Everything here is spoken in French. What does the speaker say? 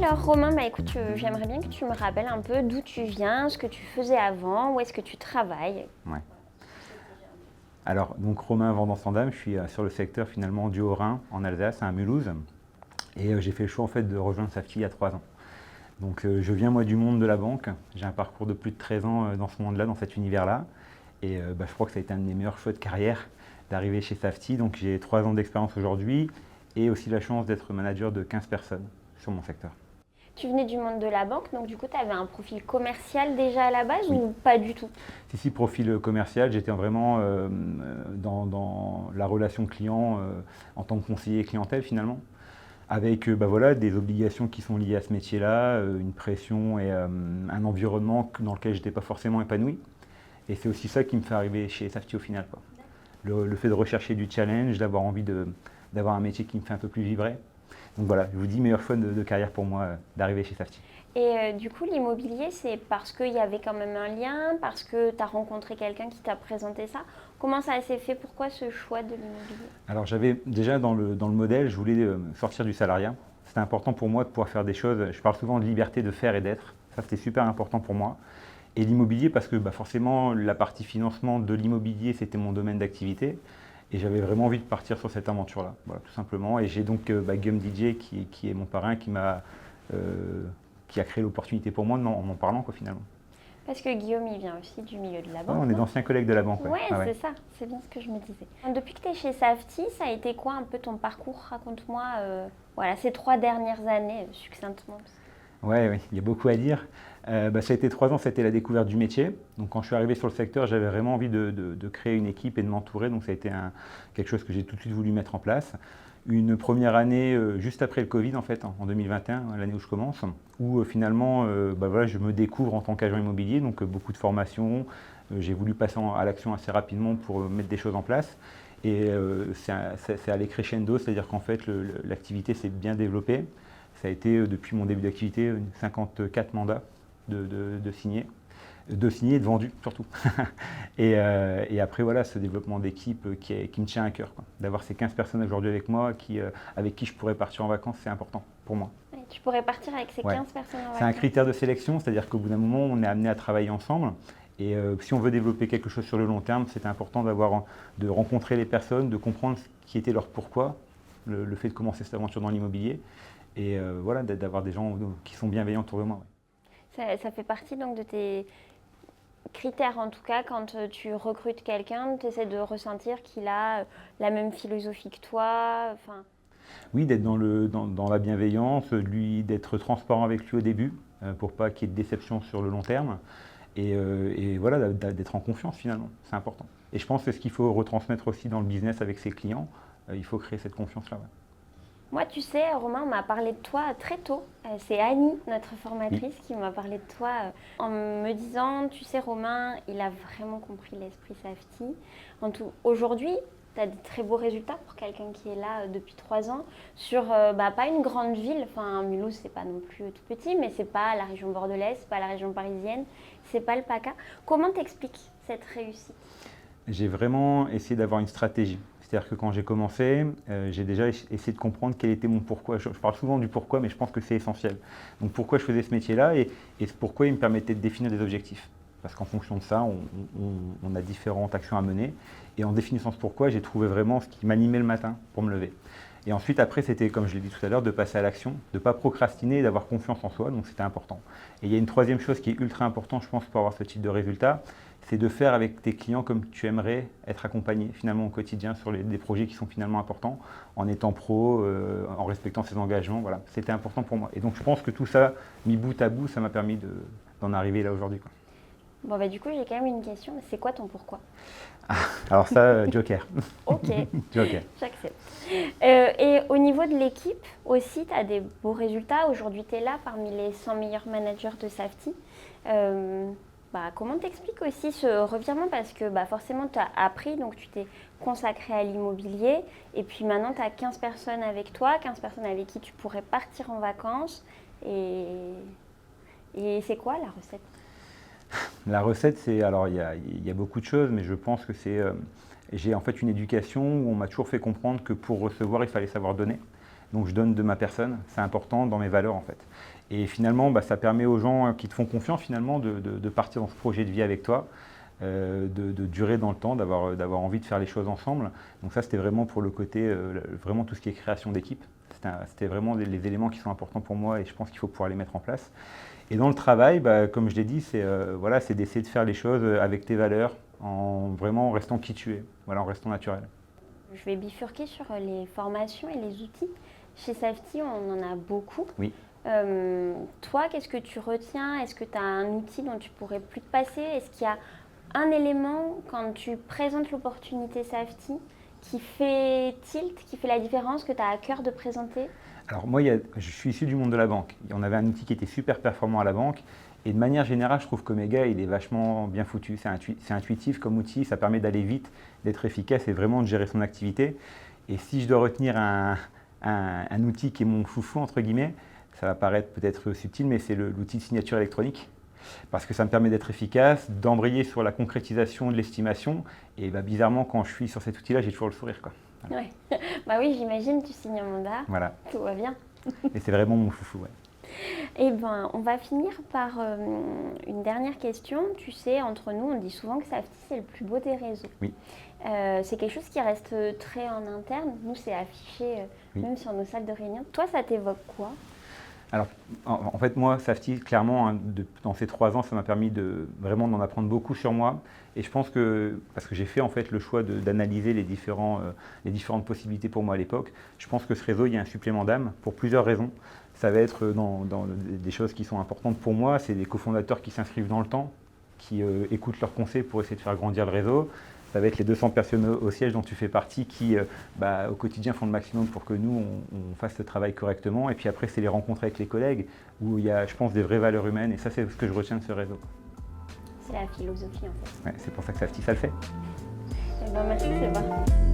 Alors Romain, écoute, j'aimerais bien que tu me rappelles un peu d'où tu viens, ce que tu faisais avant, où est-ce que tu travailles. Ouais. Alors, donc Romain Vendant-Sandam, je suis sur le secteur finalement du Haut-Rhin, en Alsace, à Mulhouse. Et j'ai fait le choix en fait de rejoindre Safety il y a 3 ans. Donc je viens moi du monde de la banque. J'ai un parcours de plus de 13 ans dans ce monde-là, dans cet univers-là. Et je crois que ça a été un de mes meilleurs choix de carrière d'arriver chez Safety. Donc j'ai 3 ans d'expérience aujourd'hui et aussi la chance d'être manager de 15 personnes sur mon secteur. Tu venais du monde de la banque, donc du coup, tu avais un profil commercial déjà à la base Oui. ou pas du tout? Si, profil commercial, j'étais vraiment dans la relation client en tant que conseiller clientèle finalement, avec voilà, des obligations qui sont liées à ce métier-là, une pression et un environnement dans lequel je n'étais pas forcément épanoui. Et c'est aussi ça qui me fait arriver chez Safety au final, quoi. Le fait de rechercher du challenge, d'avoir envie d'avoir un métier qui me fait un peu plus vibrer. Donc voilà, je vous dis, meilleur choix de carrière pour moi d'arriver chez Safety. Et du coup, l'immobilier, c'est parce qu'il y avait quand même un lien, parce que tu as rencontré quelqu'un qui t'a présenté ça. Comment ça s'est fait? Pourquoi ce choix de l'immobilier? Alors j'avais déjà dans le modèle, je voulais sortir du salariat. C'était important pour moi de pouvoir faire des choses. Je parle souvent de liberté de faire et d'être. Ça, c'était super important pour moi. Et l'immobilier, parce que forcément, la partie financement de l'immobilier, c'était mon domaine d'activité. Et j'avais vraiment envie de partir sur cette aventure-là, voilà, tout simplement. Et j'ai donc Guillaume DJ, qui est mon parrain, qui a créé l'opportunité pour moi en m'en parlant, quoi, finalement. Parce que Guillaume, il vient aussi du milieu de la Ouais, banque. on est Non? d'anciens collègues de la banque. Ouais. Ouais, Ah ouais. c'est ça, c'est bien ce que je me disais. Depuis que tu es chez Safety, ça a été quoi un peu ton parcours? Raconte-moi voilà, ces 3 dernières années, succinctement. Ouais, il y a beaucoup à dire. Ça a été 3 ans, c'était la découverte du métier. Donc quand je suis arrivé sur le secteur, j'avais vraiment envie de créer une équipe et de m'entourer. Donc ça a été quelque chose que j'ai tout de suite voulu mettre en place. Une première année juste après le Covid, en fait, en 2021, l'année où je commence, où finalement voilà, je me découvre en tant qu'agent immobilier, donc beaucoup de formations. J'ai voulu passer à l'action assez rapidement pour mettre des choses en place. Et c'est allé crescendo, c'est-à-dire qu'en fait l'activité s'est bien développée. Ça a été depuis mon début d'activité 54 mandats de signés. De signés et de vendus surtout. et après voilà, ce développement d'équipe qui me tient à cœur, quoi. D'avoir ces 15 personnes aujourd'hui avec moi, avec qui je pourrais partir en vacances, c'est important pour moi. Ouais, tu pourrais partir avec ces 15 personnes en vacances. C'est un critère de sélection, c'est-à-dire qu'au bout d'un moment, on est amené à travailler ensemble. Et si on veut développer quelque chose sur le long terme, c'est important de rencontrer les personnes, de comprendre ce qui était leur pourquoi, le fait de commencer cette aventure dans l'immobilier. Et voilà, d'avoir des gens qui sont bienveillants autour de moi. Ouais. Ça fait partie donc de tes critères, en tout cas, quand tu recrutes quelqu'un, tu essaies de ressentir qu'il a la même philosophie que toi. Enfin... Oui, d'être dans la bienveillance, d'être transparent avec lui au début, pour pas qu'il y ait de déception sur le long terme. Et voilà, d'être en confiance finalement, c'est important. Et je pense que c'est ce qu'il faut retransmettre aussi dans le business avec ses clients. Il faut créer cette confiance-là. Ouais. Moi, tu sais, Romain, on m'a parlé de toi très tôt. C'est Annie, notre formatrice, qui m'a parlé de toi en me disant, tu sais, Romain, il a vraiment compris l'esprit Safety. Aujourd'hui, tu as des très beaux résultats pour quelqu'un qui est là depuis 3 ans sur pas une grande ville. Enfin, Mulhouse, c'est pas non plus tout petit, mais c'est pas la région bordelaise, c'est pas la région parisienne, c'est pas le PACA. Comment t'expliques cette réussite? J'ai vraiment essayé d'avoir une stratégie. C'est-à-dire que quand j'ai commencé, j'ai déjà essayé de comprendre quel était mon pourquoi. Je parle souvent du pourquoi, mais je pense que c'est essentiel. Donc pourquoi je faisais ce métier-là et pourquoi il me permettait de définir des objectifs. Parce qu'en fonction de ça, on a différentes actions à mener. Et en définissant ce pourquoi, j'ai trouvé vraiment ce qui m'animait le matin pour me lever. Et ensuite, après, c'était, comme je l'ai dit tout à l'heure, de passer à l'action, de ne pas procrastiner et d'avoir confiance en soi. Donc c'était important. Et il y a une troisième chose qui est ultra importante, je pense, pour avoir ce type de résultat, c'est de faire avec tes clients comme tu aimerais être accompagné finalement au quotidien sur des projets qui sont finalement importants, en étant pro, en respectant ses engagements. Voilà, c'était important pour moi. Et donc je pense que tout ça, mis bout à bout, ça m'a permis d'en arriver là aujourd'hui, quoi. Bon, du coup, j'ai quand même une question. C'est quoi ton pourquoi? Alors ça, Joker. Ok, Joker. j'accepte. Et au niveau de l'équipe aussi, tu as des beaux résultats. Aujourd'hui, tu es là parmi les 100 meilleurs managers de Safety. Comment t'expliques aussi ce revirement? Parce que forcément, tu as appris, donc tu t'es consacré à l'immobilier. Et puis maintenant, tu as 15 personnes avec toi, 15 personnes avec qui tu pourrais partir en vacances. Et c'est quoi la recette? La recette, alors il y a beaucoup de choses, mais je pense que j'ai en fait une éducation où on m'a toujours fait comprendre que pour recevoir, il fallait savoir donner. Donc je donne de ma personne, c'est important dans mes valeurs en fait. Et finalement, ça permet aux gens qui te font confiance finalement de partir dans ce projet de vie avec toi, de durer dans le temps, d'avoir envie de faire les choses ensemble. Donc ça, c'était vraiment pour le côté, vraiment tout ce qui est création d'équipe. C'était vraiment les éléments qui sont importants pour moi et je pense qu'il faut pouvoir les mettre en place. Et dans le travail, comme je l'ai dit, c'est d'essayer de faire les choses avec tes valeurs, en restant qui tu es, voilà, en restant naturel. Je vais bifurquer sur les formations et les outils. Chez Safety, on en a beaucoup. Oui. Toi, qu'est-ce que tu retiens? Est-ce que tu as un outil dont tu pourrais plus te passer? Est-ce qu'il y a un élément quand tu présentes l'opportunité Safety qui fait tilt, qui fait la différence, que tu as à cœur de présenter? Alors moi, je suis issu du monde de la banque. On avait un outil qui était super performant à la banque. Et de manière générale, je trouve qu'Omega, il est vachement bien foutu. C'est intuitif comme outil, ça permet d'aller vite, d'être efficace et vraiment de gérer son activité. Et si je dois retenir un outil qui est mon chouchou, entre guillemets, ça va paraître peut-être subtil, mais c'est l'outil de signature électronique. Parce que ça me permet d'être efficace, d'embrayer sur la concrétisation de l'estimation. Et bizarrement, quand je suis sur cet outil-là, j'ai toujours le sourire, quoi. Voilà. Ouais. Oui, j'imagine, tu signes un mandat, voilà. Tout va bien. Et c'est vraiment mon chouchou, ouais. Eh bien, on va finir par une dernière question. Tu sais, entre nous, on dit souvent que Safety, c'est le plus beau des réseaux. Oui. C'est quelque chose qui reste très en interne. Nous, c'est affiché même sur nos salles de réunion. Toi, ça t'évoque quoi? Alors, en fait, moi, Safety, clairement, dans ces 3 ans, ça m'a permis vraiment d'en apprendre beaucoup sur moi. Et je pense que, parce que j'ai fait en fait le choix d'analyser les différentes possibilités pour moi à l'époque, je pense que ce réseau, il y a un supplément d'âme pour plusieurs raisons. Ça va être dans des choses qui sont importantes pour moi, c'est des cofondateurs qui s'inscrivent dans le temps, qui écoutent leurs conseils pour essayer de faire grandir le réseau. Ça va être les 200 personnes au siège dont tu fais partie qui, au quotidien, font le maximum pour que nous, on fasse le travail correctement. Et puis après, c'est les rencontres avec les collègues où il y a, je pense, des vraies valeurs humaines. Et ça, c'est ce que je retiens de ce réseau. C'est la philosophie, en fait. Ouais, c'est pour ça que Safety, ça le fait. Eh ben, merci, Sébastien.